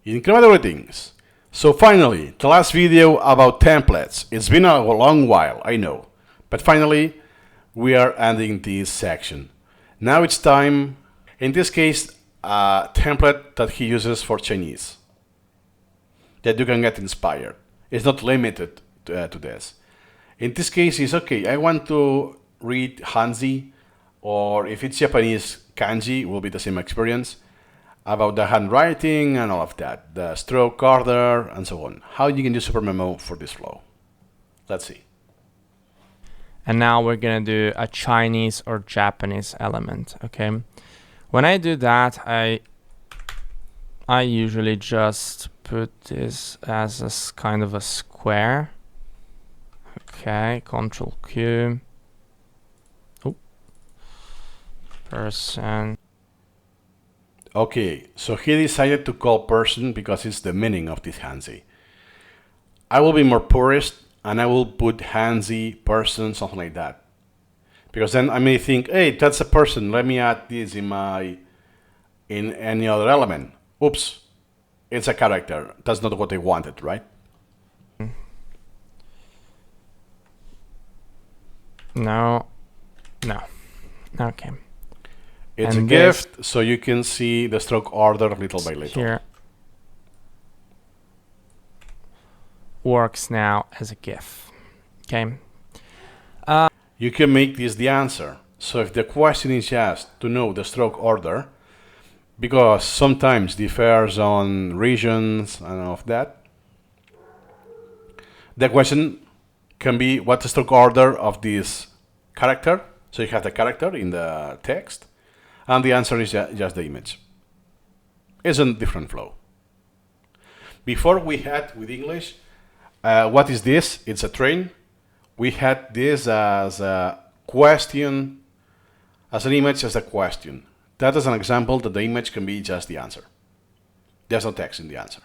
Incremental readings. So finally, the last video about templates. It's been a long while, I know. But finally, we are ending this section. Now it's time, in this case, a template that he uses for Chinese, that you can get inspired. It's not limited to this. In this case, it's okay, I want to read Hanzi, or if it's Japanese, kanji, will be the same experience, about the handwriting and all of that, the stroke order, and so on. How you can use Supermemo for this flow. Let's see. And now we're gonna do a Chinese or Japanese element, okay? When I do that, I usually just put this as a kind of a square. Okay, Control Q. Oh, person. Okay, so he decided to call person because it's the meaning of this Hanzi. I will be more purist and I will put Hanzi, person, something like that. Because then I may think, hey, that's a person, let me add this in any other element. Oops, it's a character. That's not what I wanted, right? No. Okay. It's and a gift, so you can see the stroke order little by little. Here works now as a GIF. Okay. You can make this the answer. So if the question is just to know the stroke order, because sometimes differs on regions and all of that, the question can be what's the stroke order of this character. So you have the character in the text, and the answer is just the image. It's a different flow. Before we had with English, what is this? It's a train. We had this as a question, as an image as a question. That is an example that the image can be just the answer. There's no text in the answer.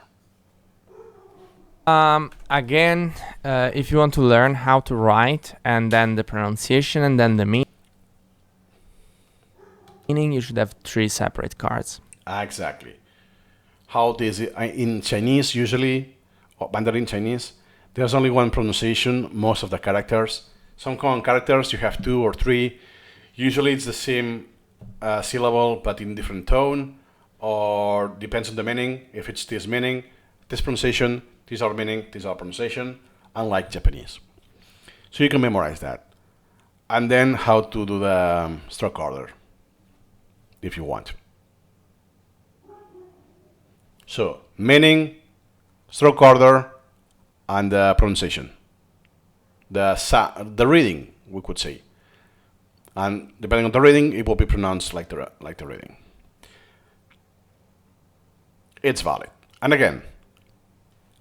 Again, if you want to learn how to write and then the pronunciation and then the meaning, you should have 3 separate cards. Exactly. How this in Chinese usually, or Mandarin Chinese, there's only one pronunciation, most of the characters. Some common characters you have 2 or 3. Usually it's the same syllable but in different tone, or depends on the meaning. If it's this meaning, this pronunciation, this our meaning, this our pronunciation, unlike Japanese. So you can memorize that. And then how to do the stroke order, if you want. So, meaning, stroke order, and the pronunciation. The reading, we could say. And depending on the reading, it will be pronounced like the reading. It's valid. And again,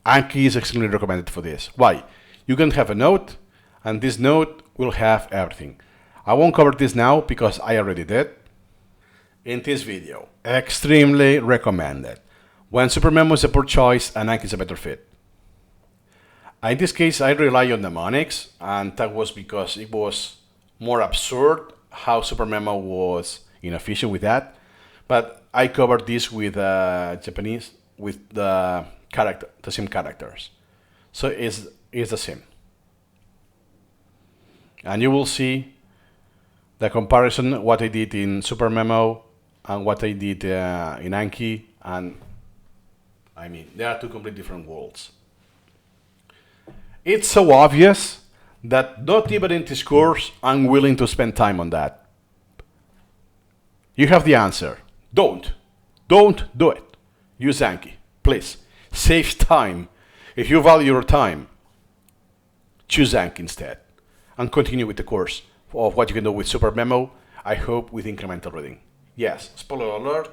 Anki is extremely recommended for this. Why? You can have a note, and this note will have everything. I won't cover this now because I already did in this video. Extremely recommended. When Supermemo is a poor choice, Anki is a better fit. In this case, I rely on mnemonics, and that was because it was more absurd how Supermemo was inefficient with that. But I covered this with Japanese, with the same characters. So it's the same. And you will see the comparison, what I did in Supermemo and what I did in Anki. And I mean, they are 2 completely different worlds. It's so obvious that not even in this course I'm willing to spend time on that. You have the answer. Don't do it. Use Anki, please. Save time. If you value your time, choose Anki instead and continue with the course of what you can do with Supermemo, I hope with incremental reading. Yes, spoiler alert,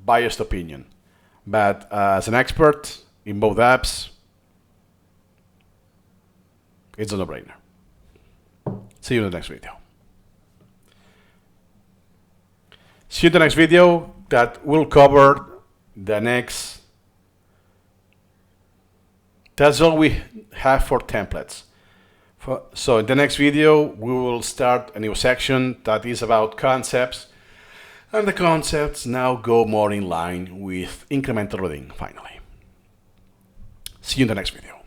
biased opinion. But as an expert in both apps, it's a no-brainer. See you in the next video. See you in the next video that will cover the next. That's all we have for templates. So in the next video, we will start a new section that is about concepts And the concepts now go more in line with incremental routing finally. See you in the next video.